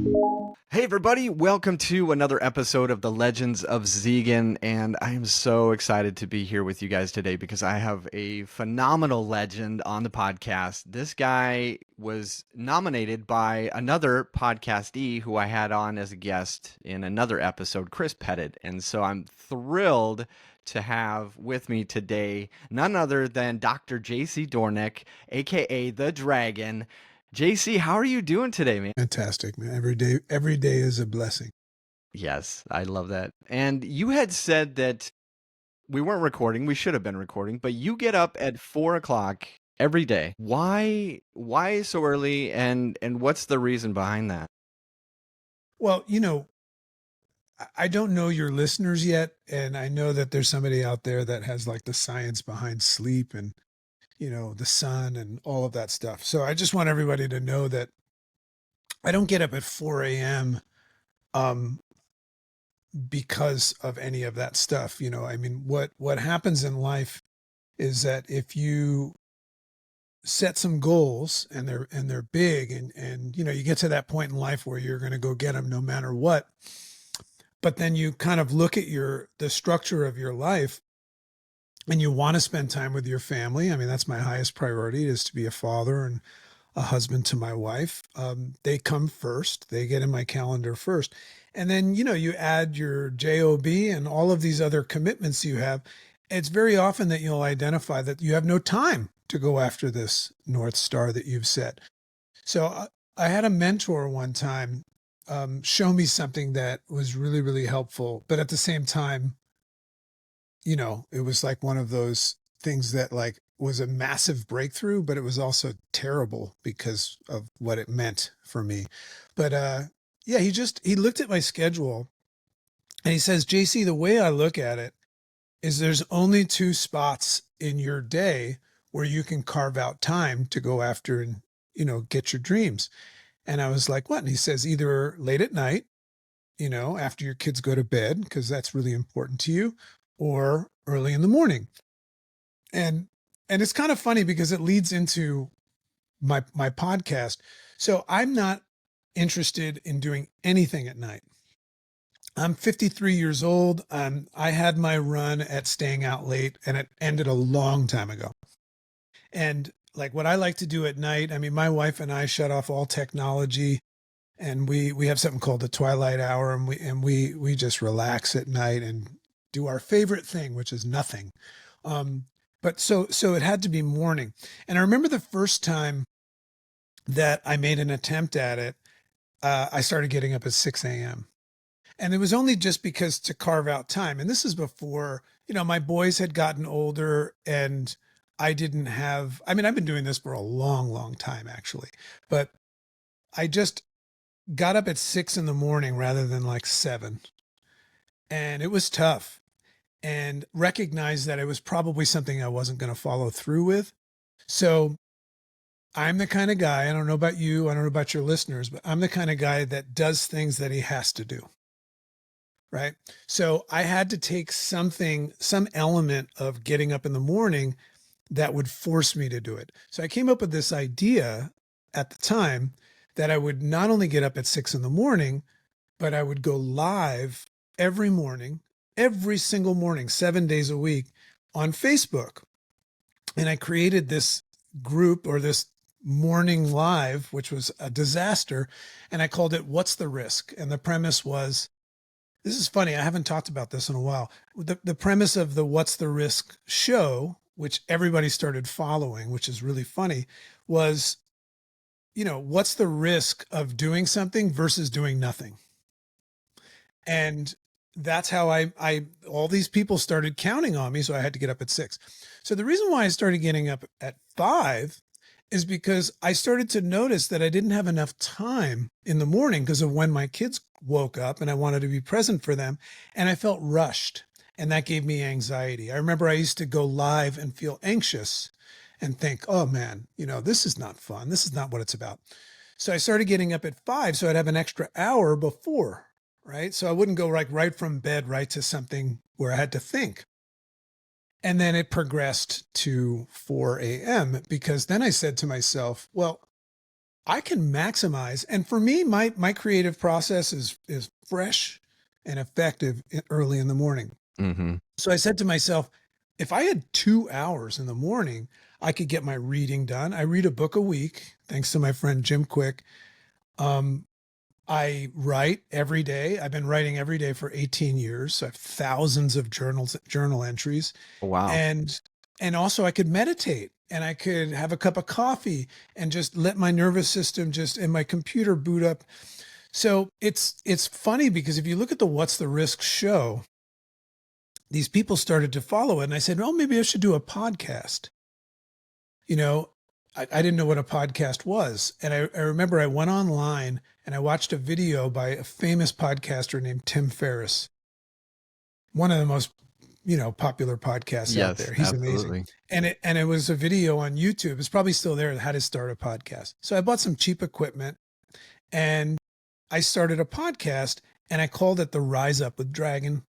Hey everybody, welcome to another episode of the Legends of Zegan, and I am so excited to be here with you guys today because I have a phenomenal legend on the podcast. This guy was nominated by another podcastee who I had on as a guest in another episode, Chris Pettit, and so I'm thrilled to have with me today none other than Dr. JC Doornick, aka The Dragon. JC, how are you doing today, man? Fantastic, man. Every day is a blessing. Yes, I love that. And you had said that we weren't recording. We should have been recording, but you get up at 4 o'clock every day. Why so early? And what's the reason behind that? Well, I don't know your listeners yet, and I know that there's somebody out there that has like the science behind sleep and the sun and all of that stuff. So I just want everybody to know that I don't get up at 4 a.m. um because of any of that stuff. I mean, what happens in life is that if you set some goals and they're big and you get to that point in life where you're going to go get them no matter what, but then you kind of look at the structure of your life and you want to spend time with your family. I mean, that's my highest priority, is to be a father and a husband to my wife. They come first. They get in my calendar first. And then, you add your job and all of these other commitments you have. It's very often that you'll identify that you have no time to go after this North Star that you've set. So I had a mentor one time show me something that was really, really helpful. But at the same time, it was like one of those things that like was a massive breakthrough, but it was also terrible because of what it meant for me. But yeah, he looked at my schedule and he says, JC, the way I look at it is there's only two spots in your day where you can carve out time to go after and, get your dreams. And I was like, what? And he says, either late at night, after your kids go to bed, because that's really important to you, or early in the morning. And it's kind of funny because it leads into my podcast. So I'm not interested in doing anything at night. I'm 53 years old. I had my run at staying out late and it ended a long time ago. And like what I like to do at night, I mean, my wife and I shut off all technology and we have something called the twilight hour, and we just relax at night and do our favorite thing, which is nothing. But so it had to be morning. And I remember the first time that I made an attempt at it, I started getting up at 6 a.m. And it was only just because to carve out time. And this is before, my boys had gotten older and I didn't have, I mean, I've been doing this for a long, long time actually, but I just got up at 6 in the morning rather than like 7. And it was tough, and recognized that it was probably something I wasn't going to follow through with. So I'm the kind of guy, I don't know about you, I don't know about your listeners, but I'm the kind of guy that does things that he has to do. Right. So I had to take some element of getting up in the morning that would force me to do it. So I came up with this idea at the time that I would not only get up at 6 in the morning, but I would go live every morning, every single morning, 7 days a week on Facebook. And I created this group, or this morning live, which was a disaster. And I called it What's the Risk? And the premise was, this is funny, I haven't talked about this in a while. The premise of the What's the Risk show, which everybody started following, which is really funny, was, what's the risk of doing something versus doing nothing? And that's how I all these people started counting on me. So I had to get up at 6. So the reason why I started getting up at 5 is because I started to notice that I didn't have enough time in the morning because of when my kids woke up and I wanted to be present for them. And I felt rushed, and that gave me anxiety. I remember I used to go live and feel anxious and think, oh man, this is not fun. This is not what it's about. So I started getting up at 5 so I'd have an extra hour before, right? So I wouldn't go right from bed right to something where I had to think. And then it progressed to 4 a.m. because then I said to myself, well, I can maximize. And for me, my creative process is fresh and effective early in the morning. Mm-hmm. So I said to myself, if I had 2 hours in the morning, I could get my reading done. I read a book a week, thanks to my friend Jim Quick. Um, I write every day. I've been writing every day for 18 years. So I have thousands of journal entries. Wow. And also I could meditate and I could have a cup of coffee and just let my nervous system just and my computer boot up. So it's funny because if you look at the What's the Risk show, these people started to follow it. And I said, well, maybe I should do a podcast. You know, I didn't know what a podcast was. And I remember I went online and I watched a video by a famous podcaster named Tim Ferriss, one of the most, popular podcasts out Yes, there. He's amazing. absolutely. And it was a video on YouTube. It's probably still there, how to start a podcast. So I bought some cheap equipment and I started a podcast and I called it the Rise Up with Dragon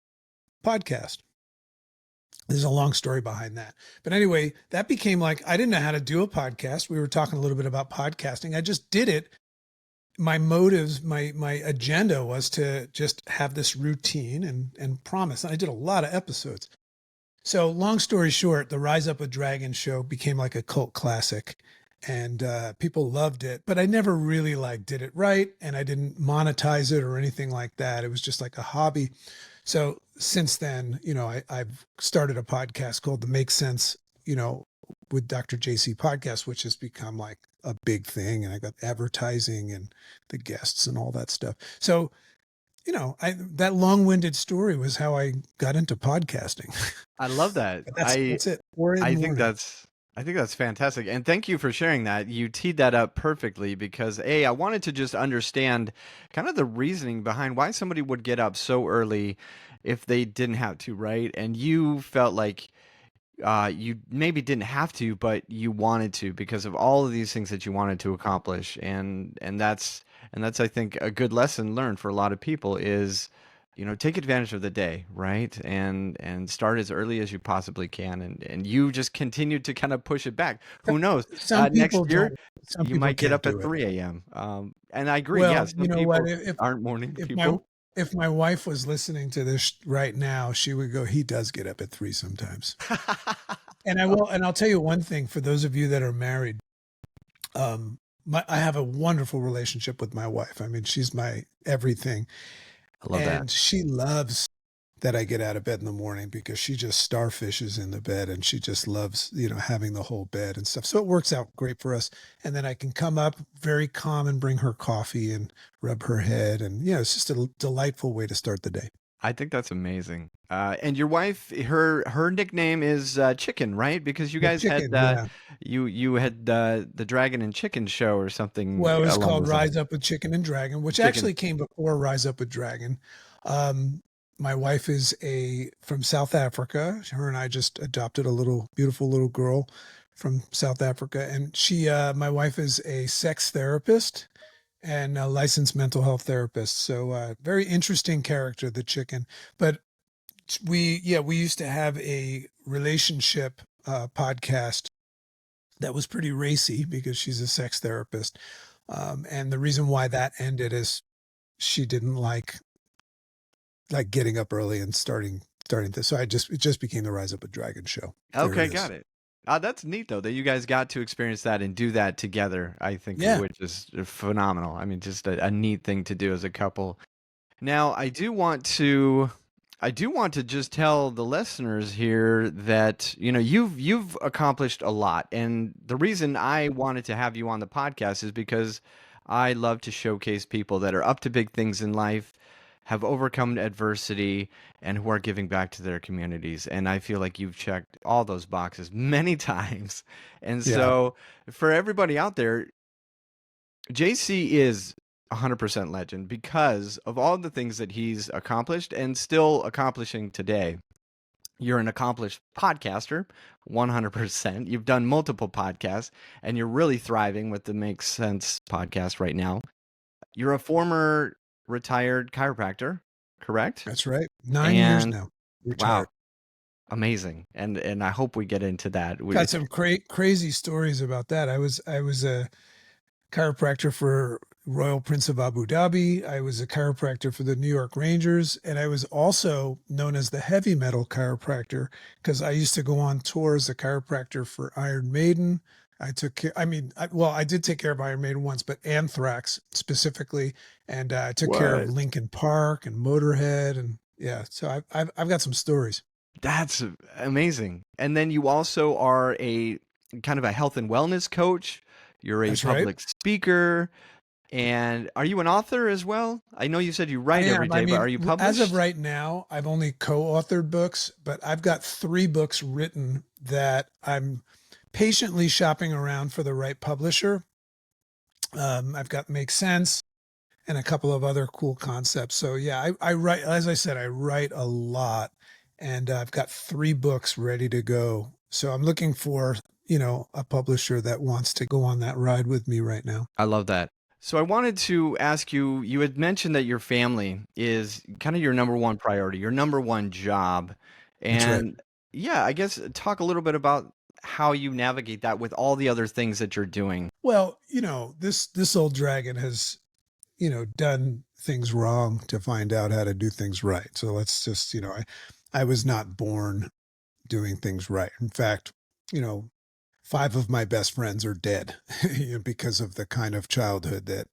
podcast. There's a long story behind that. But anyway, that became like, I didn't know how to do a podcast. We were talking a little bit about podcasting. I just did it. My motives, my agenda was to just have this routine and promise. And I did a lot of episodes. So long story short, the Rise Up with Dragon show became like a cult classic and people loved it, but I never really did it right. And I didn't monetize it or anything like that. It was just like a hobby. So since then, I've started a podcast called the Make Sense, with Dr. JC podcast, which has become like a big thing. And I got advertising and the guests and all that stuff. So, that long-winded story was how I got into podcasting. I love that. But that's it. 4 in the I think morning. that's fantastic. And thank you for sharing that. You teed that up perfectly because I wanted to just understand kind of the reasoning behind why somebody would get up so early if they didn't have to, right? And you felt like you maybe didn't have to, but you wanted to because of all of these things that you wanted to accomplish. And that's I think a good lesson learned for a lot of people is take advantage of the day, right? And start as early as you possibly can. And you just continued to kind of push it back. Who knows? Some Next people year don't. Some you people might get can't up at do it. 3 a.m. And I agree. Yeah, Well, you some know what? people aren't morning If my people. if my wife was listening to this right now, she would go, "He does get up at 3 sometimes." And I'll tell you one thing for those of you that are married, I have a wonderful relationship with my wife. I mean, she's my everything. I love that. And she loves that I get out of bed in the morning because she just starfishes in the bed and she just loves, having the whole bed and stuff. So it works out great for us. And then I can come up very calm and bring her coffee and rub her head. And, it's just a delightful way to start the day. I think that's amazing. And your wife, her nickname is Chicken, right? Because you The guys had chicken, yeah. you had the Dragon and Chicken show or something Well, it was along called those lines. Rise Up with Chicken and Dragon, which Chicken. actually came before Rise Up with Dragon. My wife is from South Africa. Her and I just adopted a beautiful little girl from South Africa, and my wife is a sex therapist and a licensed mental health therapist. So, very interesting character, the chicken. But we used to have a relationship podcast that was pretty racy because she's a sex therapist. And the reason why that ended is she didn't like getting up early and starting this. So it just became the Rise Up with Dragon show. There Okay, it is. got it. That's neat though that you guys got to experience that and do that together. I think, Yeah. which is phenomenal. I mean, just a neat thing to do as a couple. Now, I do want to just tell the listeners here that you've accomplished a lot, and the reason I wanted to have you on the podcast is because I love to showcase people that are up to big things in life, have overcome adversity, and who are giving back to their communities. And I feel like you've checked all those boxes many times. And Yeah. so, for everybody out there, JC is 100% legend because of all the things that he's accomplished and still accomplishing today. You're an accomplished podcaster, 100%. You've done multiple podcasts and you're really thriving with the Make Sense podcast right now. You're a former retired chiropractor, correct? That's right. 9 years And now. wow, Retired. amazing. And I hope we get into that. Got some crazy stories about that. I was chiropractor for Royal Prince of Abu Dhabi. I was a chiropractor for the New York Rangers, and I was also known as the heavy metal chiropractor because I used to go on tour as a chiropractor for Iron Maiden. I took care, I mean, I did take care of Iron Maiden once, but Anthrax specifically, and I took care of What? Linkin Park and Motorhead, and yeah, so I've got some stories. That's amazing. And then you also are a kind of a health and wellness coach. You're a That's right. public speaker. And are you an author as well? I know you said you I write every am. I day, but are mean, you as of published? right now, I've only co-authored books, but I've got 3 books written that I'm patiently shopping around for the right publisher. I've got Make Sense and a couple of other cool concepts. So yeah, I write, as I said, I write a lot, and I've got 3 books ready to go. So I'm looking for, a publisher that wants to go on that ride with me right now. I love that. So I wanted to ask you, you had mentioned that your family is kind of your number one priority, your number one job. That's right. And yeah, I guess talk a little bit about how you navigate that with all the other things that you're doing. Well, this old dragon has done things wrong to find out how to do things right. So let's just, I was not born doing things right. In fact, you know, 5 of my best friends are dead because of the kind of childhood that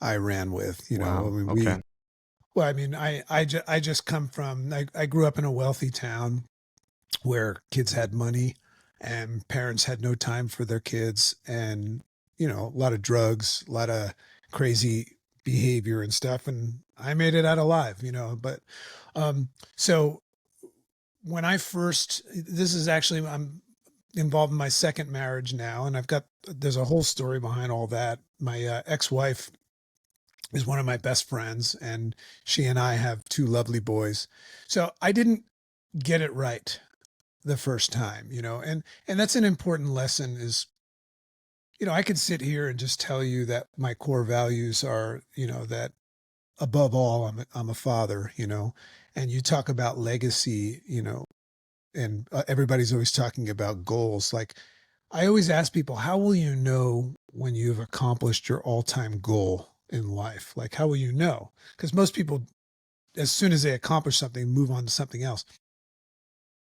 I ran with. I Wow. mean, Okay. well, I mean, I just come from, I grew up in a wealthy town where kids had money and parents had no time for their kids, and a lot of drugs, a lot of crazy behavior and stuff, and I made it out alive, but um so when I first, this is actually, I'm involved in my second marriage now, and there's a whole story behind all that. My ex-wife is one of my best friends, and she and I have 2 lovely boys. So I didn't get it right the first time, and that's an important lesson is, I could sit here and just tell you that my core values are, that above all, I'm a father, and you talk about legacy, and everybody's always talking about goals. Like, I always ask people, how will you know when you've accomplished your all-time goal in life? Like, how will you know? Because most people, as soon as they accomplish something, move on to something else.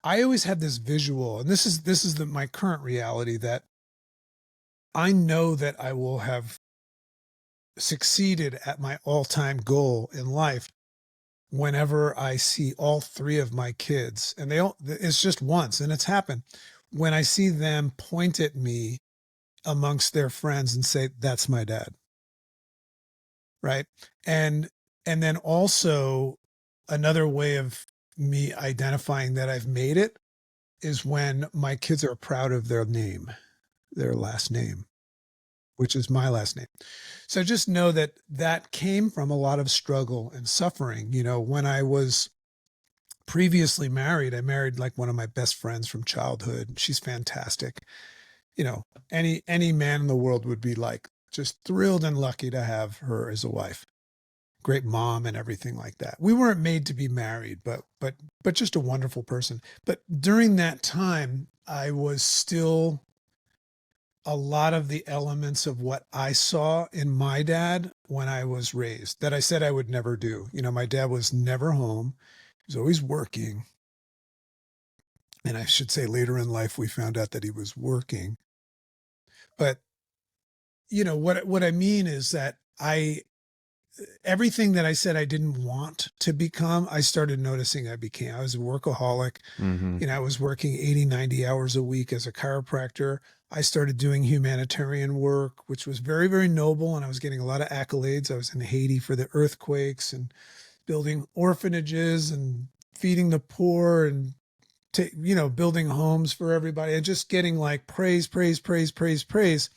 I always have this visual, and this is my current reality, that I know that I will have succeeded at my all-time goal in life whenever I see all 3 of my kids, and it's just once, and it's happened, when I see them point at me amongst their friends and say, "That's my dad." Right? And and then also, another way of me identifying that I've made it is when my kids are proud of their last name, which is my last name. So just know that that came from a lot of struggle and suffering. When I was previously married, I married like one of my best friends from childhood. She's fantastic. Any man in the world would be like just thrilled and lucky to have her as a wife. Great mom and everything like that. We weren't made to be married, but just a wonderful person. But during that time, I was still, a lot of the elements of what I saw in my dad when I was raised that I said I would never do. My dad was never home. He was always working. And I should say later in life, we found out that he was working. But, what I mean is that everything that I said I didn't want to become, I started noticing I became. I was a workaholic. Hmm. I was working 80, 90 hours a week as a chiropractor. I started doing humanitarian work, which was very, very noble. And I was getting a lot of accolades. I was in Haiti for the earthquakes and building orphanages and feeding the poor and, building homes for everybody and just getting like praise, praise, praise, praise, praise.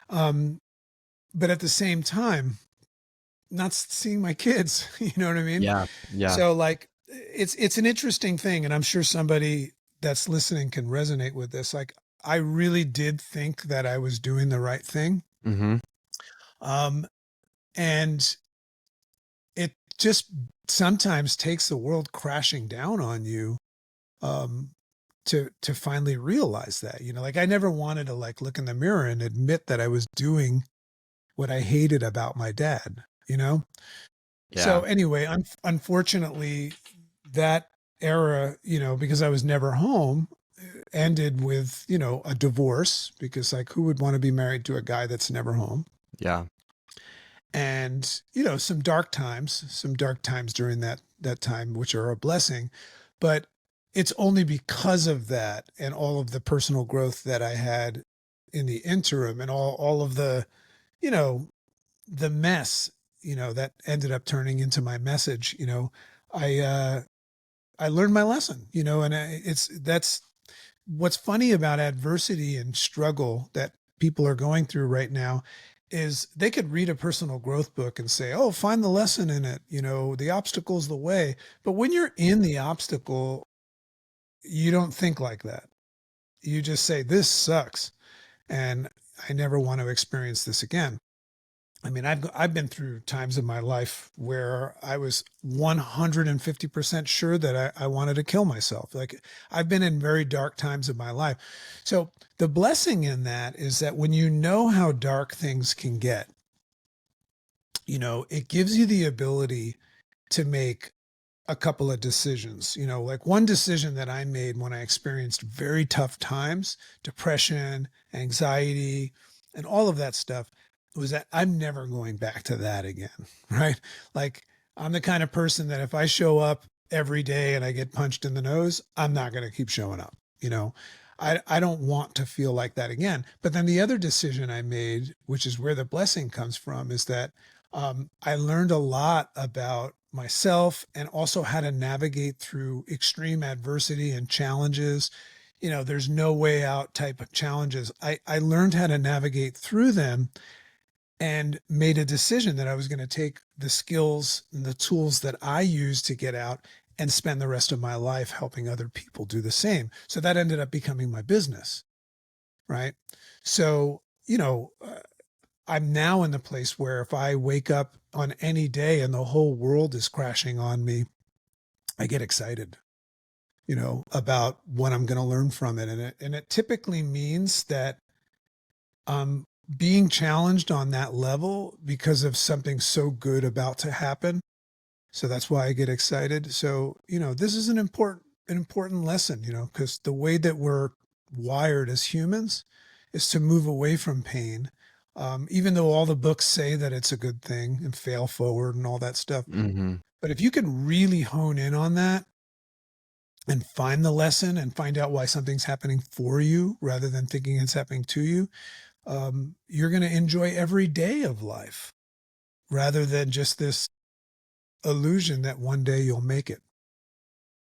Um, but at the same time, not seeing my kids, you know what I mean? Yeah. Yeah. So like, it's an interesting thing, and I'm sure somebody that's listening can resonate with this. Like, I really did think that I was doing the right thing. Hmm. Um, and it just sometimes takes the world crashing down on you, um, to finally realize that, like, I never wanted to like look in the mirror and admit that I was doing what I hated about my dad, you know? So Yeah. anyway, unfortunately, that era, because I was never home, ended with, a divorce because like who would want to be married to a guy that's never home? Yeah. And, some dark times during that time, which are a blessing. But it's only because of that and all of the personal growth that I had in the interim and all of you know, the mess, that ended up turning into my message, I I learned my lesson, and it's that's what's funny about adversity and struggle that people are going through right now is they could read a personal growth book and say, "Oh, find the lesson in it, the obstacle's the way." But when you're in the obstacle, you don't think like that. You just say, "This sucks and I never want to experience this again." I mean, I've been through times in my life where I was 150% sure that I wanted to kill myself. Like I've been in very dark times of my life. So the blessing in that is that when you know how dark things can get, it gives you the ability to make a couple of decisions. Like one decision that I made when I experienced very tough times, depression, anxiety, and all of that stuff was that I'm never going back to that again. Right. Like I'm the kind of person that if I show up every day and I get punched in the nose, I'm not going to keep showing up. You know, I don't want to feel like that again. But then the other decision I made, which is where the blessing comes from, is that I learned a lot about myself and also how to navigate through extreme adversity and challenges. There's no way out type of challenges. I learned how to navigate through them and made a decision that I was going to take the skills and the tools that I use to get out and spend the rest of my life helping other people do the same. So that ended up becoming my business. Right. So, I'm now in the place where if I wake up on any day and the whole world is crashing on me, I get excited, about what I'm going to learn from it. And it typically means that I'm being challenged on that level because of something so good about to happen. So that's why I get excited. So, this is an important lesson, because the way that we're wired as humans is to move away from pain. Even though all the books say that it's a good thing and fail forward and all that stuff. Hmm. But if you can really hone in on that and find the lesson and find out why something's happening for you rather than thinking it's happening to you, you're going to enjoy every day of life rather than just this illusion that one day you'll make it.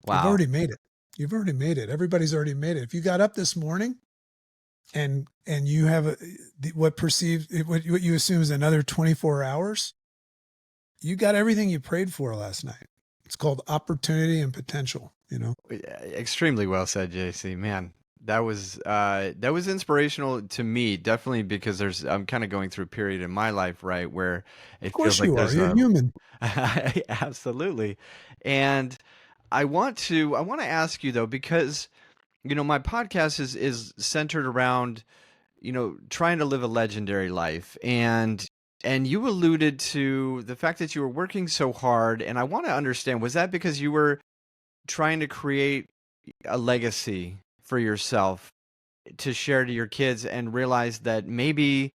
You've Wow. already made it. You've already made it. Everybody's already made it. If you got up this morning and you have what you assume is another 24 hours, you got everything you prayed for last night. It's called opportunity and potential. Extremely well said, JC. Man, that was inspirational to me, definitely because I'm kind of going through a period in my life, right, where Of it feels course like you are. there's You're a human. absolutely. And I want to ask you though, because my podcast is centered around trying to live a legendary life, and you alluded to the fact that you were working so hard, and I want to understand, was that because you were trying to create a legacy for yourself to share to your kids and realize that maybe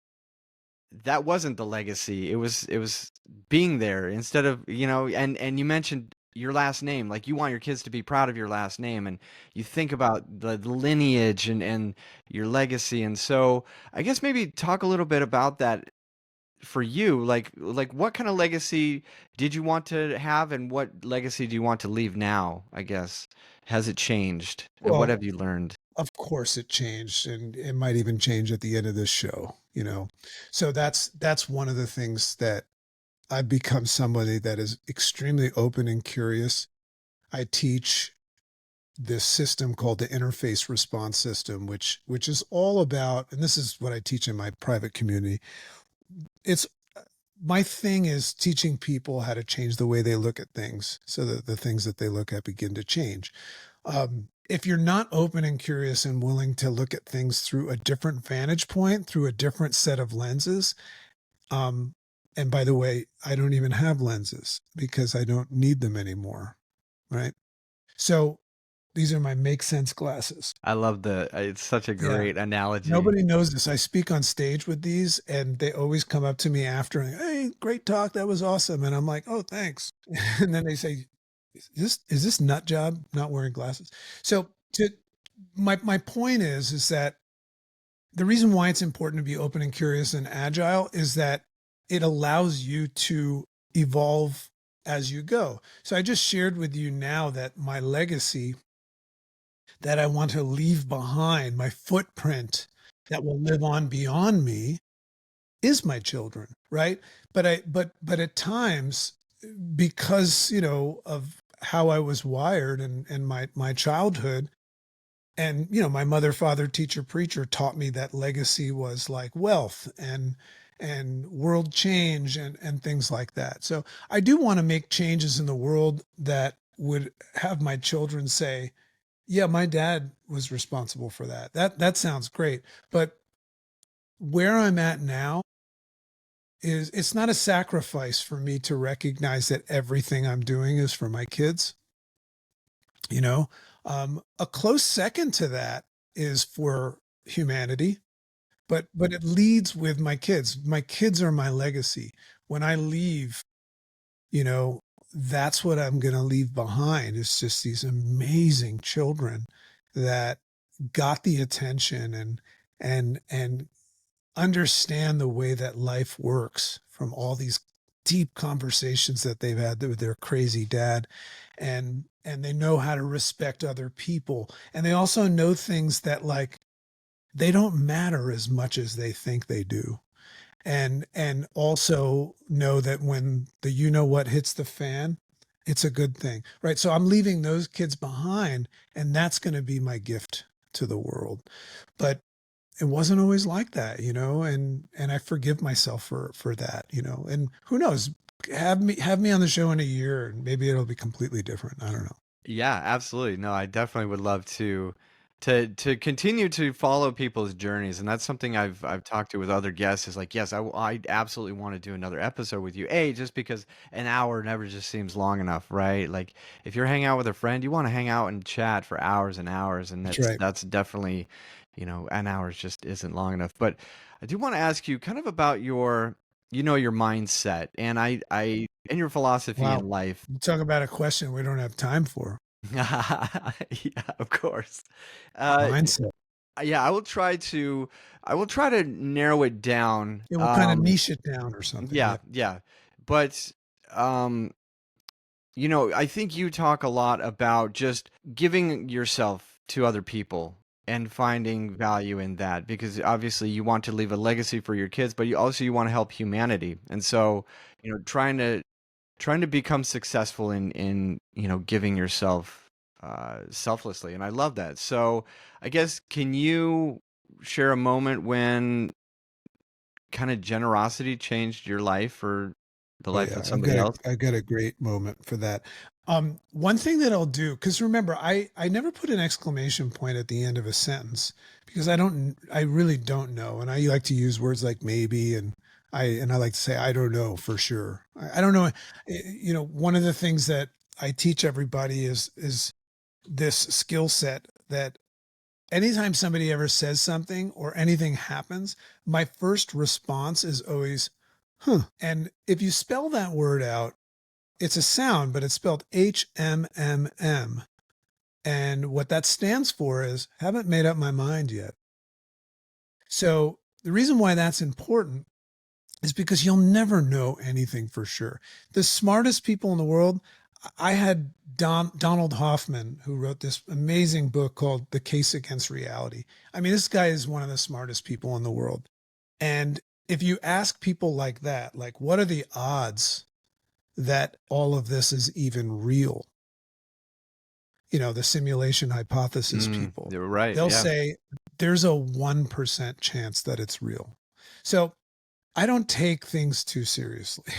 that wasn't the legacy. It was being there instead of, and you mentioned your last name, like you want your kids to be proud of your last name, and you think about the lineage and your legacy. And so I guess maybe talk a little bit about that for you. Like what kind of legacy did you want to have, and what legacy do you want to leave now, I guess? Has it changed? And what Well, have you learned? of course it changed and it might even change at the end of this show. So that's one of the things that I've become somebody that is extremely open and curious. I teach this system called the interface response system, which is all about, and this is what I teach in my private community. It's my thing is teaching people how to change the way they look at things so that the things that they look at begin to change. If you're not open and curious and willing to look at things through a different vantage point, through a different set of lenses, Um, and by the way, I don't even have lenses because I don't need them anymore. Right. So these are my make sense glasses. I love it's such a Yeah. great analogy. Nobody knows this. I speak on stage with these and they always come up to me after, and, "Hey, great talk. That was awesome." And I'm like, "Oh, thanks." And then they say, "Is this nut job not wearing glasses?" So to my point is that the reason why it's important to be open and curious and agile is that it allows you to evolve as you go. So I just shared with you now that my legacy that I want to leave behind, my footprint that will live on beyond me is my children, right? But at times, because of how I was wired and my childhood, and my mother, father, teacher, preacher taught me that legacy was like wealth and world change and things like that. So I do want to make changes in the world that would have my children say, yeah, my dad was responsible for that. That sounds great. But where I'm at now is it's not a sacrifice for me to recognize that everything I'm doing is for my kids. You know, a close second to that is for humanity, but it leads with my kids. My kids are my legacy. When I leave, you know, that's what I'm going to leave behind. It's just these amazing children that got the attention and understand the way that life works from all these deep conversations that they've had with their crazy dad, and they know how to respect other people, and they also know things that, like, they don't matter as much as they think they do, and also know that when the what hits the fan, it's a good thing, right? So I'm leaving those kids behind, and that's going to be my gift to the world. But it wasn't always like that, and I forgive myself for that, and who knows, have me on the show in a year and maybe it'll be completely different. I don't know. Yeah, absolutely. No, I definitely would love to continue to follow people's journeys, and that's something I've talked to with other guests. Is like, yes, I absolutely want to do another episode with you. Just because an hour never just seems long enough, right? Like if you're hanging out with a friend, you want to hang out and chat for hours and hours, and That's that's right. that's definitely, an hour just isn't long enough. But I do want to ask you kind of about your mindset, and your philosophy Wow. in life. You talk about a question we don't have time for. Yeah, of course. Uh, Mindset. yeah, I will try to narrow it down. Yeah, we'll kind of niche it down or something. Yeah, Yeah. yeah. But um, I think you talk a lot about just giving yourself to other people and finding value in that, because obviously you want to leave a legacy for your kids, but you want to help humanity. And so, trying to become successful in giving yourself selflessly, and I love that. So I guess, can you share a moment when kind of generosity changed your life or the Oh life yeah, of I've somebody got a else? I've got a great moment for that. One thing that I'll do, because remember, I never put an exclamation point at the end of a sentence because I really don't know, and I like to use words like maybe, and I like to say I don't know for sure. I don't know. One of the things that I teach everybody is this skill set that anytime somebody ever says something or anything happens, my first response is always, huh. And if you spell that word out, it's a sound, but it's spelled HMMM. And what that stands for is haven't made up my mind yet. So the reason why that's important is because you'll never know anything for sure. The smartest people in the world, I had Donald Hoffman, who wrote this amazing book called The Case Against Reality. I mean, this guy is one of the smartest people in the world. And if you ask people like that, like, what are the odds that all of this is even real? The simulation hypothesis people, You're right. they'll Yeah. say there's a 1% chance that it's real. So I don't take things too seriously,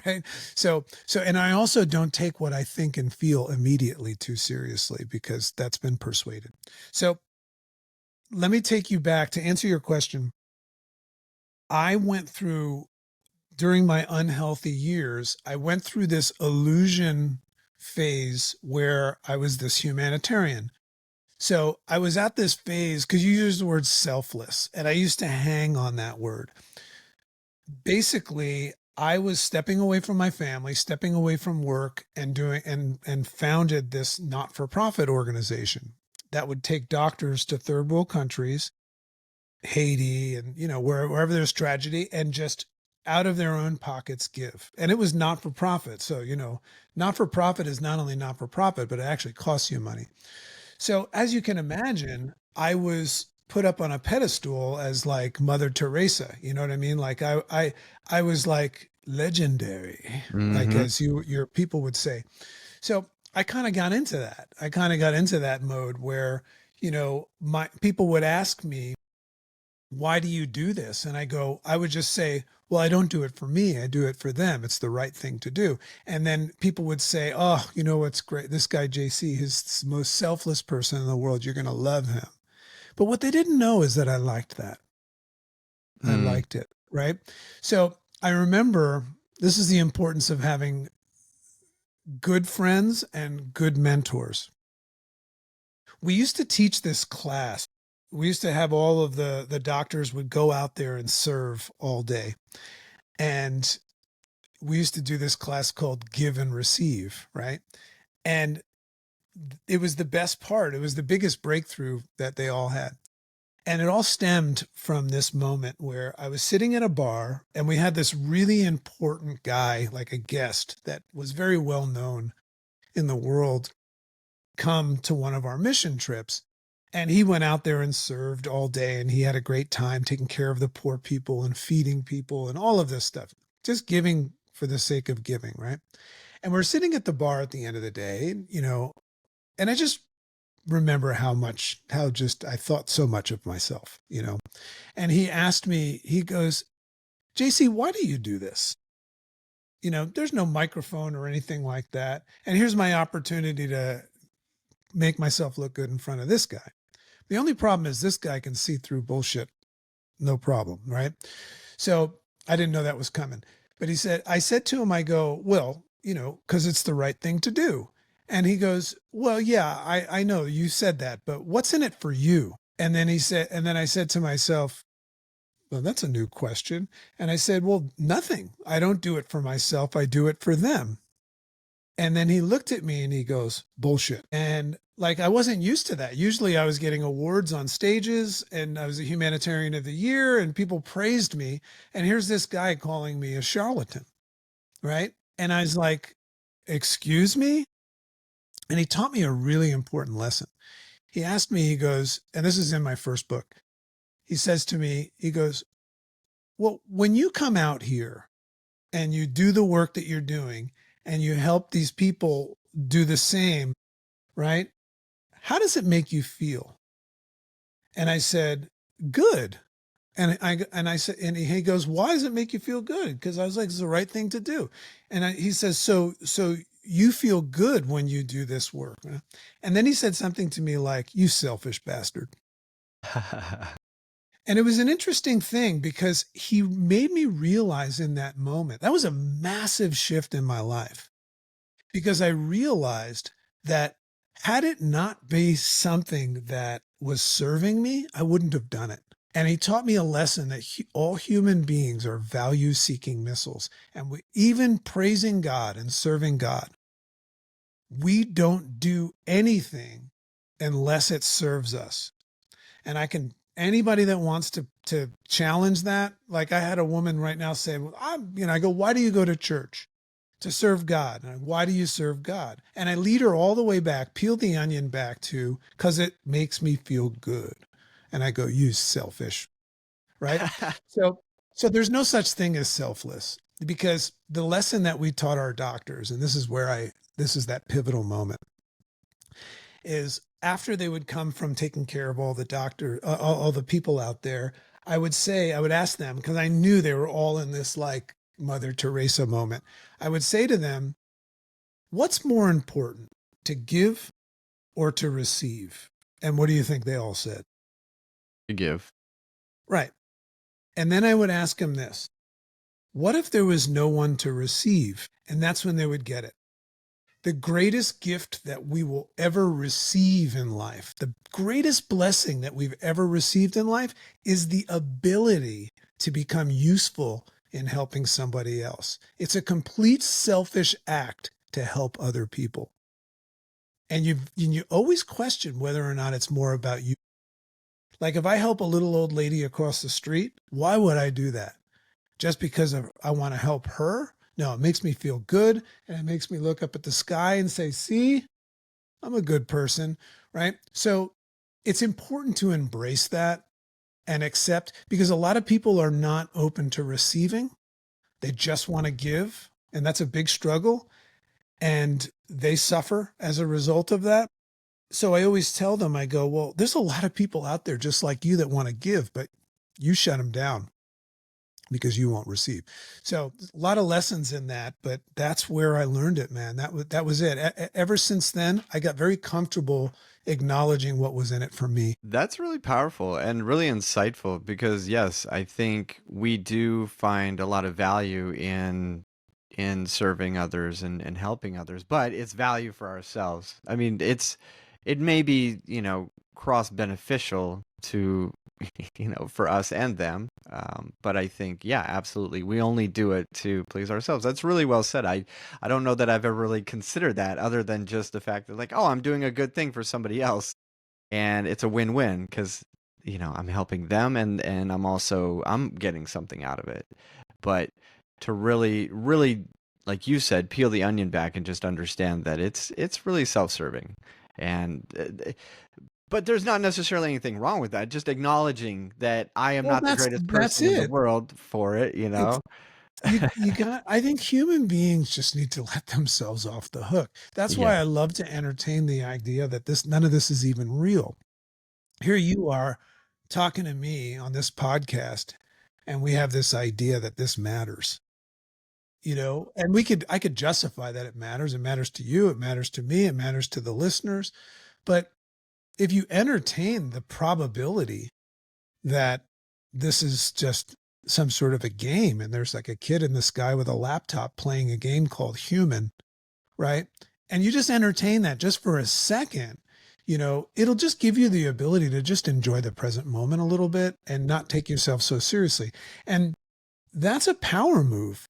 right? And I also don't take what I think and feel immediately too seriously because that's been persuaded. So let me take you back to answer your question. I went through during my unhealthy years, I went through this illusion phase where I was this humanitarian. So I was at this phase because you use the word selfless, and I used to hang on that word. Basically, I was stepping away from my family, stepping away from work, and doing and founded this not-for-profit organization that would take doctors to third world countries, Haiti, and wherever there's tragedy, and just out of their own pockets give. And it was not for profit. So, not for profit is not only not for profit, but it actually costs you money. So as you can imagine, I was put up on a pedestal as like Mother Teresa. You know what I mean? Like I was like legendary, like Hmm. as your people would say. So I kind of got into that. I kind of got into that mode where, my people would ask me, why do you do this? And I would just say, well, I don't do it for me. I do it for them. It's the right thing to do. And then people would say, oh, you know what's great? This guy, JC, he's the most selfless person in the world. You're going to love him. But what they didn't know is that I liked that. I Mm. liked it. Right. So I remember this is the importance of having good friends and good mentors. We used to teach this class. We used to have all of the doctors would go out there and serve all day. And we used to do this class called Give and Receive, right? And it was the best part. It was the biggest breakthrough that they all had. And it all stemmed from this moment where I was sitting at a bar and we had this really important guy, like a guest that was very well known in the world, come to one of our mission trips. And he went out there and served all day and he had a great time taking care of the poor people and feeding people and all of this stuff, just giving for the sake of giving, right? And we're sitting at the bar at the end of the day, and I just remember how just I thought so much of myself. And he asked me, he goes, JC, why do you do this? There's no microphone or anything like that. And here's my opportunity to make myself look good in front of this guy. The only problem is this guy can see through bullshit, no problem, right? So I didn't know that was coming. But I said to him, I go, well, because it's the right thing to do. And he goes, well, yeah, I know you said that, but what's in it for you? And then I said to myself, well, that's a new question. And I said, well, nothing. I don't do it for myself. I do it for them. And then he looked at me and he goes, bullshit. And like, I wasn't used to that. Usually I was getting awards on stages and I was a humanitarian of the year and people praised me. And here's this guy calling me a charlatan. Right. And I was like, excuse me. And he taught me a really important lesson. He asked me, he goes, and this is in my first book. He says to me, he goes, well, when you come out here and you do the work that you're doing and you help these people do the same, right? How does it make you feel? And I said, good. And I said, and he goes, why does it make you feel good? Because I was like, it's the right thing to do. He says, so you feel good when you do this work. And then he said something to me like, you selfish bastard. And it was an interesting thing because he made me realize in that moment, that was a massive shift in my life because I realized that had it not been something that was serving me, I wouldn't have done it. And he taught me a lesson that all human beings are value seeking missiles. And even praising God and serving God, we don't do anything unless it serves us. And anybody that wants to challenge that, like I had a woman right now say, well, I go, why do you go to church? To serve God. And why do you serve God? And I lead her all the way back, peel the onion back to, because it makes me feel good. And I go, you selfish, right? So, so there's no such thing as selfless because the lesson that we taught our doctors, and this is that pivotal moment, is after they would come from taking care of all the people out there, I would ask them, because I knew they were all in this like Mother Teresa moment. I would say to them, what's more important, to give or to receive? And what do you think they all said? To give. Right. And then I would ask them this. What if there was no one to receive? And that's when they would get it. The greatest gift that we will ever receive in life, the greatest blessing that we've ever received in life is the ability to become useful in helping somebody else. It's a complete selfish act to help other people. And you always question whether or not it's more about you. Like if I help a little old lady across the street, why would I do that? Just because I want to help her? No, it makes me feel good. And it makes me look up at the sky and say, see, I'm a good person, right? So it's important to embrace that and accept, because a lot of people are not open to receiving. They just want to give. And that's a big struggle. And they suffer as a result of that. So I always tell them, I go, well, there's a lot of people out there just like you that want to give, but you shut them down because you won't receive. So a lot of lessons in that, but that's where I learned it, man. That was it. Ever since then, I got very comfortable acknowledging what was in it for me. That's really powerful and really insightful because yes, I think we do find a lot of value in serving others and helping others, but it's value for ourselves. I mean, it may be, cross beneficial to for us and them. But I think, yeah, absolutely. We only do it to please ourselves. That's really well said. I don't know that I've ever really considered that other than just the fact that like, oh, I'm doing a good thing for somebody else and it's a win-win because I'm helping them and I'm getting something out of it. But to really like you said, peel the onion back and just understand that it's really self-serving. And but there's not necessarily anything wrong with that. Just acknowledging that I am Well, not the that's greatest that's person in the it. world for it, you It's know? you got I think human beings just need to let themselves off the hook. That's Yeah. why I love to entertain the idea that this none of this is even real. Here you are talking to me on this podcast, and we have this idea that this matters, and I could justify that it matters. It matters to you, it matters to me, it matters to the listeners. But if you entertain the probability that this is just some sort of a game and there's like a kid in the sky with a laptop playing a game called Human, right? And you just entertain that just for a second, it'll just give you the ability to just enjoy the present moment a little bit and not take yourself so seriously. And that's a power move.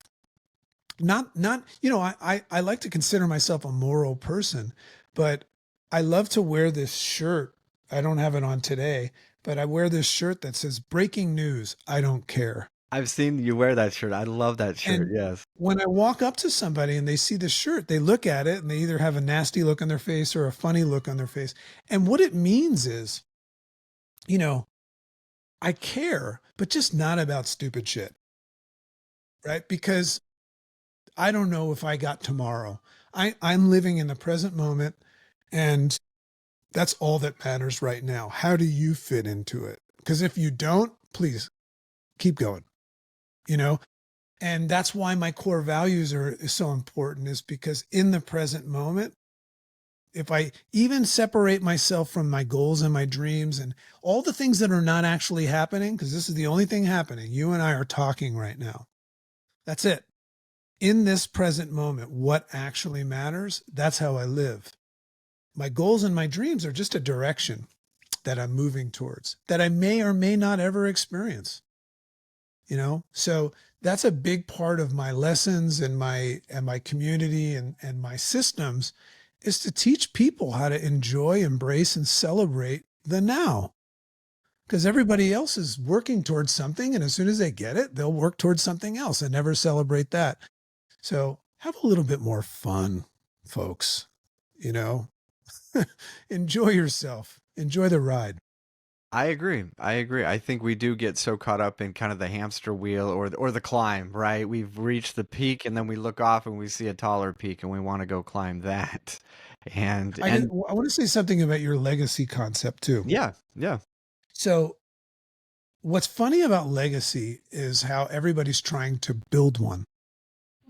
Not, I like to consider myself a moral person, but I love to wear this shirt. I don't have it on today, but I wear this shirt that says breaking news. I don't care. I've seen you wear that shirt. I love that shirt. And Yes. when I walk up to somebody and they see the shirt, they look at it and they either have a nasty look on their face or a funny look on their face. And what it means is, you know, I care, but just not about stupid shit, right? Because I don't know if I got tomorrow. I'm living in the present moment, and that's all that matters right now. How do you fit into it? Because if you don't, please keep going, you know? And that's why my core values is so important, is because in the present moment, if I even separate myself from my goals and my dreams and all the things that are not actually happening, because this is the only thing happening, you and I are talking right now. That's it. In this present moment, what actually matters, that's how I live. My goals and my dreams are just a direction that I'm moving towards that I may or may not ever experience. So that's a big part of my lessons and my community and my systems, is to teach people how to enjoy, embrace, and celebrate the now, because everybody else is working towards something, and as soon as they get it, they'll work towards something else and never celebrate that. So have a little bit more fun, folks. you know Enjoy yourself, enjoy the ride. I agree. I agree. I think we do get so caught up in kind of the hamster wheel or the climb, right? We've reached the peak and then we look off and we see a taller peak and we want to go climb that. And and I want to say something about your legacy concept too. yeah, yeah. So what's funny about legacy is how everybody's trying to build one.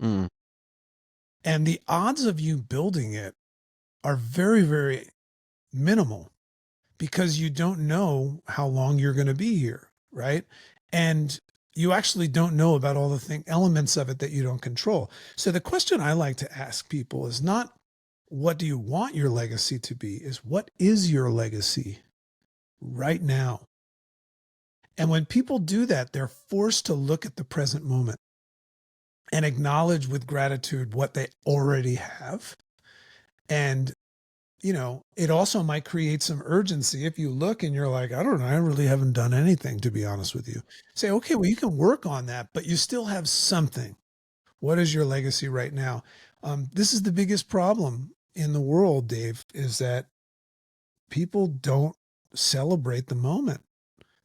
Mm, And the odds of you building it are very, very minimal, because you don't know how long you're going to be here. Right. And, you actually don't know about all the elements of it that you don't control. So the question I like to ask people is not what do you want your legacy to be, is what is your legacy right now? And when people do that, they're forced to look at the present moment and acknowledge with gratitude what they already have. And, it also might create some urgency if you look and you're like, I don't know, I really haven't done anything, to be honest with you. Say, okay, well, you can work on that, but you still have something. What is your legacy right now? This is the biggest problem in the world, Dave, is that people don't celebrate the moment.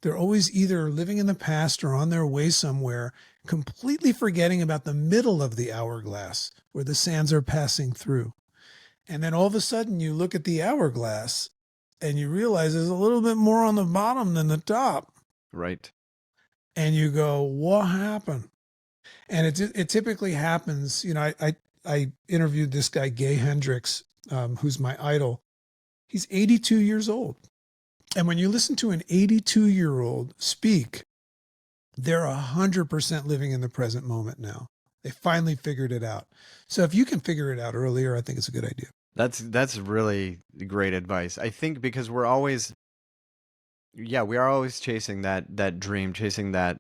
They're always either living in the past or on their way somewhere, completely forgetting about the middle of the hourglass where the sands are passing through. And then all of a sudden you look at the hourglass and you realize there's a little bit more on the bottom than the top. Right. And you go, what happened? And it typically happens. I interviewed this guy, Gay Hendricks, who's my idol. He's 82 years old. And when you listen to an 82-year-old speak, they're 100% living in the present moment now. They finally figured it out. So if you can figure it out earlier, I think it's a good idea. That's really great advice. I think because we are always chasing that dream, chasing that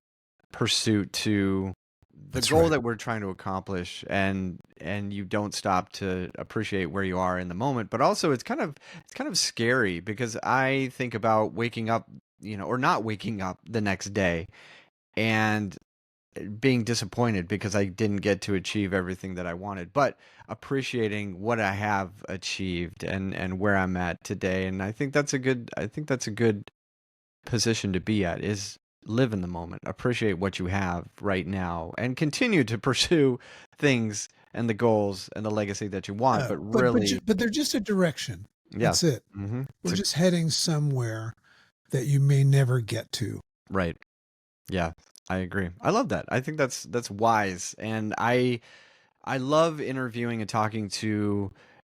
pursuit to the That's goal right. that we're trying to accomplish, and you don't stop to appreciate where you are in the moment. But also it's kind of scary because I think about waking up, or not waking up the next day and being disappointed because I didn't get to achieve everything that I wanted, but appreciating what I have achieved and where I'm at today. And I think that's a good position to be at, is live in the moment, appreciate what you have right now, and continue to pursue things and the goals and the legacy that you want. Yeah, But but really, but they're just a direction. yeah, That's it. it's We're just heading somewhere that you may never get to. right. Yeah, I agree. I love that. I think that's wise, and I love interviewing and talking to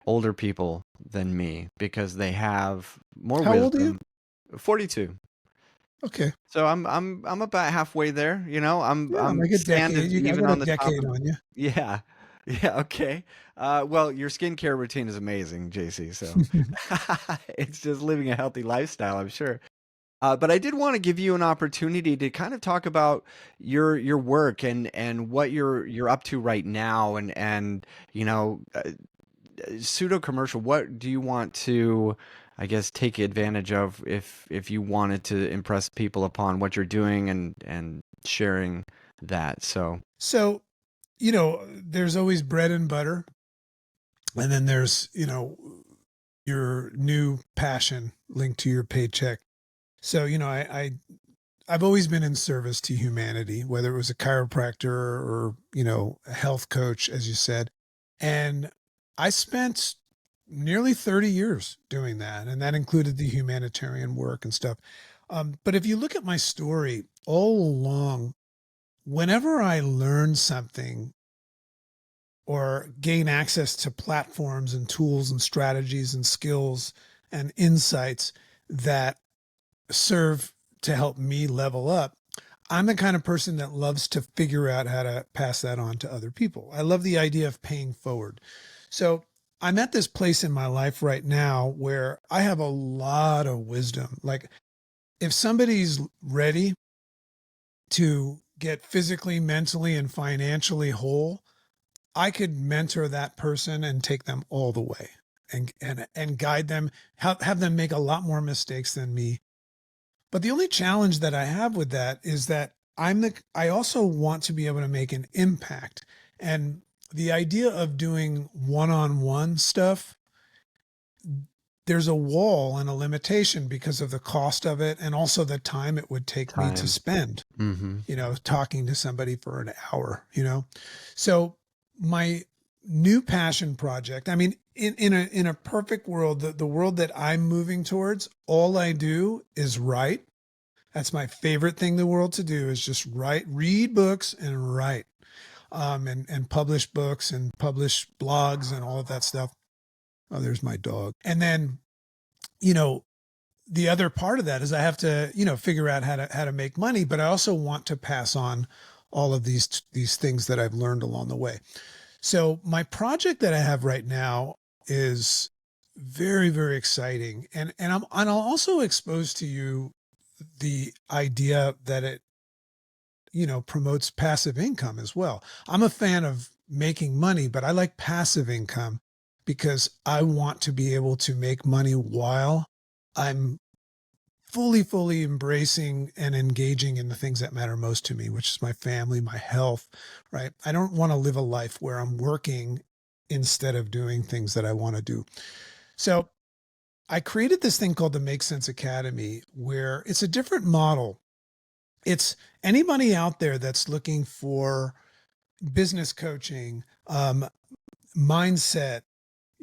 older people than me because they have more How old are you? wisdom. 42. Okay. So I'm about halfway there, Yeah, I'm like a sand decade. is I even got a on the top decade of. on you. Yeah. Yeah, okay. Well, your skincare routine is amazing, JC, so it's just living a healthy lifestyle, I'm sure. But I did want to give you an opportunity to kind of talk about your work and what you're up to right now, and pseudo commercial. What do you want to, I guess, take advantage of if you wanted to impress people upon what you're doing and sharing that? So So, there's always bread and butter, and then there's, your new passion linked to your paycheck. So, I've always been in service to humanity, whether it was a chiropractor or, a health coach, as you said. And I spent nearly 30 years doing that. And that included the humanitarian work and stuff. But if you look at my story all along, whenever I learn something or gain access to platforms and tools and strategies and skills and insights that serve to help me level up, I'm the kind of person that loves to figure out how to pass that on to other people. I love the idea of paying forward. So I'm at this place in my life right now where I have a lot of wisdom. Like if somebody's ready to get physically, mentally, and financially whole, I could mentor that person and take them all the way and guide them, have them make a lot more mistakes than me. But the only challenge that I have with that is that I also want to be able to make an impact. And the idea of doing one-on-one stuff, there's a wall and a limitation because of the cost of it and also the time it would take me to time. spend, Mm-hmm. talking to somebody for an hour. So my new passion project, I mean, in a perfect world, the world that I'm moving towards, all I do is write. That's my favorite thing in the world to do, is just write, read books and write, and publish books and publish blogs and all of that stuff. Oh, there's my dog. And then, you know, the other part of that is I have to, figure out how to make money, but I also want to pass on all of these things that I've learned along the way. So my project that I have right now is very, very exciting. And I'll also expose to you the idea that it, promotes passive income as well. I'm a fan of making money, but I like passive income because I want to be able to make money while I'm fully embracing and engaging in the things that matter most to me, which is my family, my health, right? I don't want to live a life where I'm working instead of doing things that I want to do. So I created this thing called the Make Sense Academy, where it's a different model. It's anybody out there that's looking for business coaching, mindset,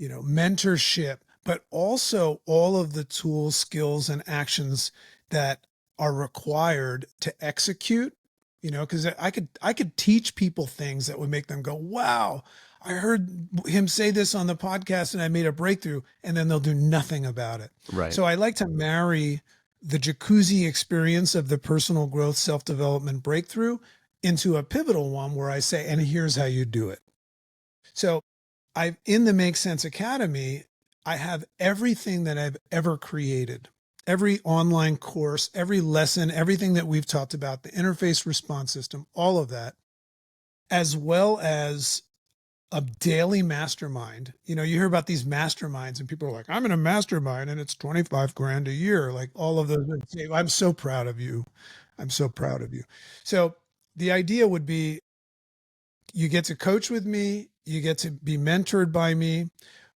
mentorship, but also all of the tools, skills, and actions that are required to execute, because I could teach people things that would make them go, wow, I heard him say this on the podcast and I made a breakthrough, and then they'll do nothing about it. Right. So I like to marry the jacuzzi experience of the personal growth, self-development breakthrough into a pivotal one where I say, and here's how you do it. So in the Make Sense Academy, I have everything that I've ever created, every online course, every lesson, everything that we've talked about, the interface response system, all of that, as well as a daily mastermind. You hear about these masterminds and people are like, I'm in a mastermind and it's 25 grand a year. Like all of those. I'm so proud of you. I'm so proud of you. So the idea would be you get to coach with me, you get to be mentored by me,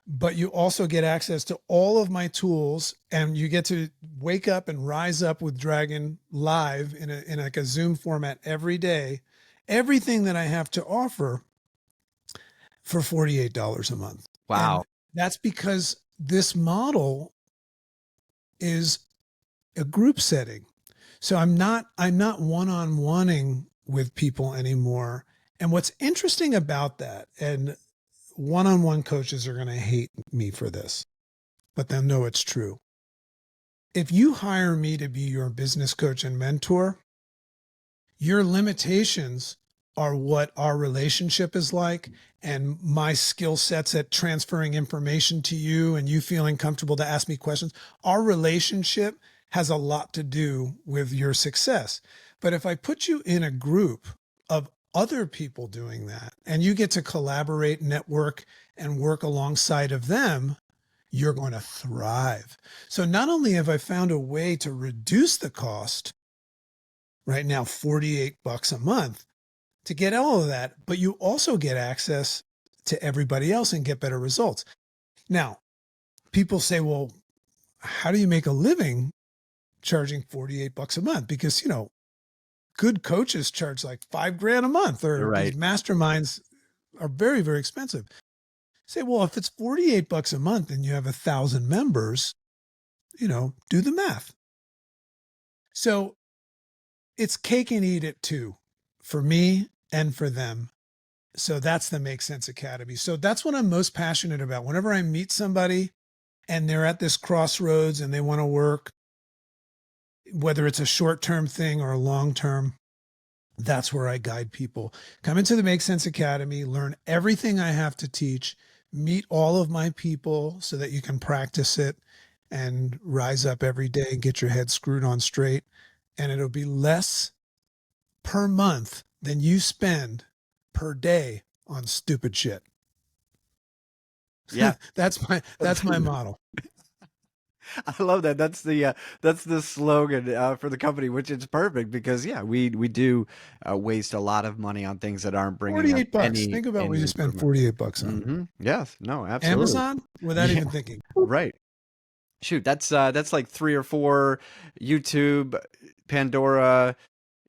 but you also get access to all of my tools and you get to wake up and rise up with Dragon live in like a Zoom format every day. Everything that I have to offer for $48 a month. And Wow. that's because this model is a group setting. So I'm not one-on-oneing with people anymore. And what's interesting about that, and one-on-one coaches are going to hate me for this, but they'll know it's true. If you hire me to be your business coach and mentor, your limitations are what our relationship is like and my skill sets at transferring information to you and you feeling comfortable to ask me questions. Our relationship has a lot to do with your success. But if I put you in a group of other people doing that and you get to collaborate, network, and work alongside of them, you're going to thrive. So not only have I found a way to reduce the cost, right now, $48 a month, to get all of that, but you also get access to everybody else and get better results. Now, people say, well, how do you make a living charging $48 a month? Because, good coaches charge like 5 grand a month, or these Right. masterminds are very, very expensive. Say, well, if it's $48 a month and you have 1,000 members, do the math. So it's cake and eat it too, for me and for them. So that's the Make Sense Academy. So that's what I'm most passionate about. Whenever I meet somebody and they're at this crossroads and they want to work, whether it's a short-term thing or a long-term, that's where I guide people. Come into the Make Sense Academy, learn everything I have to teach, meet all of my people so that you can practice it and rise up every day and get your head screwed on straight. And it'll be less per month than you spend per day on stupid shit. Yeah. That's my model. I love that. That's the slogan for the company, which is perfect because yeah, we do waste a lot of money on things that aren't bringing us $48. Think about what any you spend improvement. $48 on. Yes, no, absolutely. Amazon without Yeah, even thinking. right. Shoot, that's like 3 or 4 YouTube, Pandora,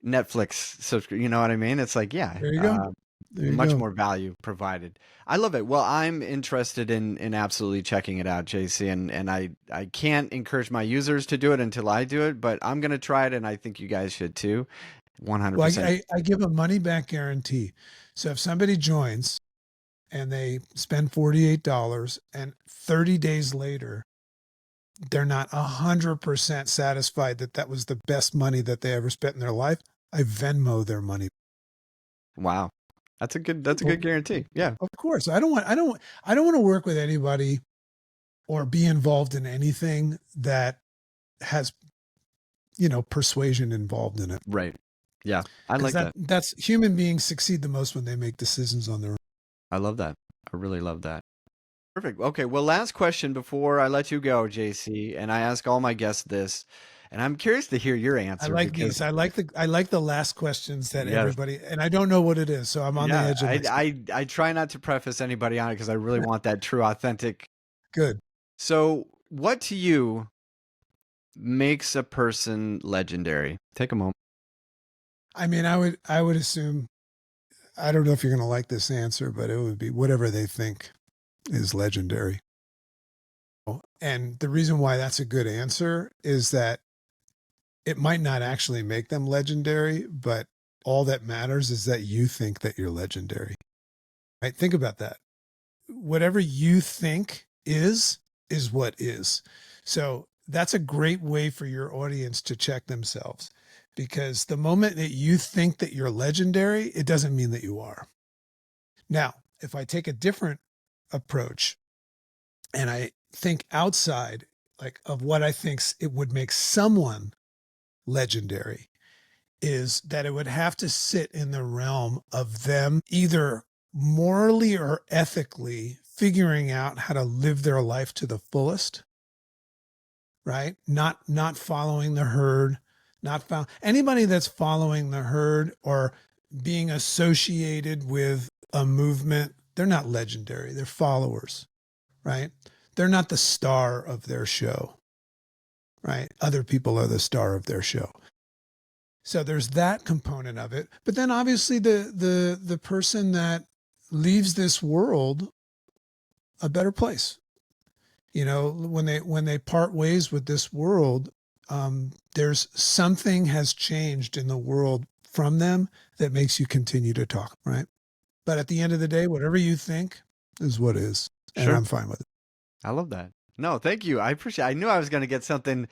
Netflix. So you know what I mean? It's like yeah, There you go. There you much go. more value provided. I love it. Well, I'm interested in absolutely checking it out, JC, and I can't encourage my users to do it until I do it, but I'm gonna try it, and I think you guys should too. Well, 100%. I give a money back guarantee. So if somebody joins and they spend $48 and 30 days later, they're not 100% satisfied that that was the best money that they ever spent in their life, I Venmo their money. Wow. That's a good guarantee. Yeah. Of course, I don't want to work with anybody or be involved in anything that has, persuasion involved in it. Right. Yeah. I Because like that. that's human beings succeed the most when they make decisions on their own. I love that. I really love that. Perfect. Okay. Well, last question before I let you go, JC, and I ask all my guests this, and I'm curious to hear your I answer like these. because I like the last questions that yes, everybody, and I don't know what it is, so I'm on the yeah, edge of my seat. I try not to preface anybody on it because I really want that true, authentic. Good. So, what to you makes a person legendary? Take a moment. I mean, I would assume, I don't know if you're going to like this answer, but it would be whatever they think is legendary. And the reason why that's a good answer is that it might not actually make them legendary, but all that matters is that you think that you're legendary. Right? Think about that. Whatever you think is what is. So that's a great way for your audience to check themselves, because the moment that you think that you're legendary, it doesn't mean that you are. Now, if I take a different approach and I think outside, like, of what I think it would make someone legendary, is that it would have to sit in the realm of them either morally or ethically figuring out how to live their life to the fullest, right? Not following the herd, not follow anybody that's following the herd or being associated with a movement. They're not legendary. They're followers, right? They're not the star of their show, right? Other people are the star of their show. So there's that component of it. But then obviously the person that leaves this world a better place. When they part ways with this world, there's something has changed in the world from them that makes you continue to talk, right? But at the end of the day, whatever you think is what is, and Sure. I'm fine with it. I love that. No, thank you. I appreciate. I knew I was going to get something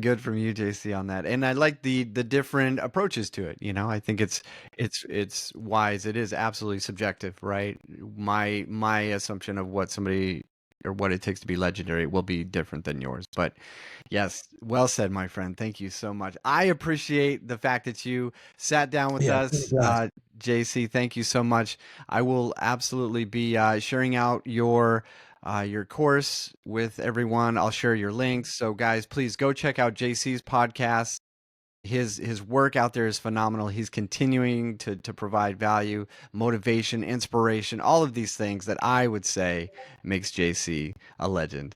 good from you, JC, on that, and I like the different approaches to it. I think it's wise. It is absolutely subjective, right? My assumption of what somebody or what it takes to be legendary will be different than yours. But yes, well said, my friend. Thank you so much. I appreciate the fact that you sat down with Yeah, it's been a us, blast. JC. Thank you so much. I will absolutely be sharing out your course with everyone. I'll share your links. So guys, please go check out JC's podcast. His work out there is phenomenal. He's continuing to provide value, motivation, inspiration, all of these things that I would say makes JC a legend.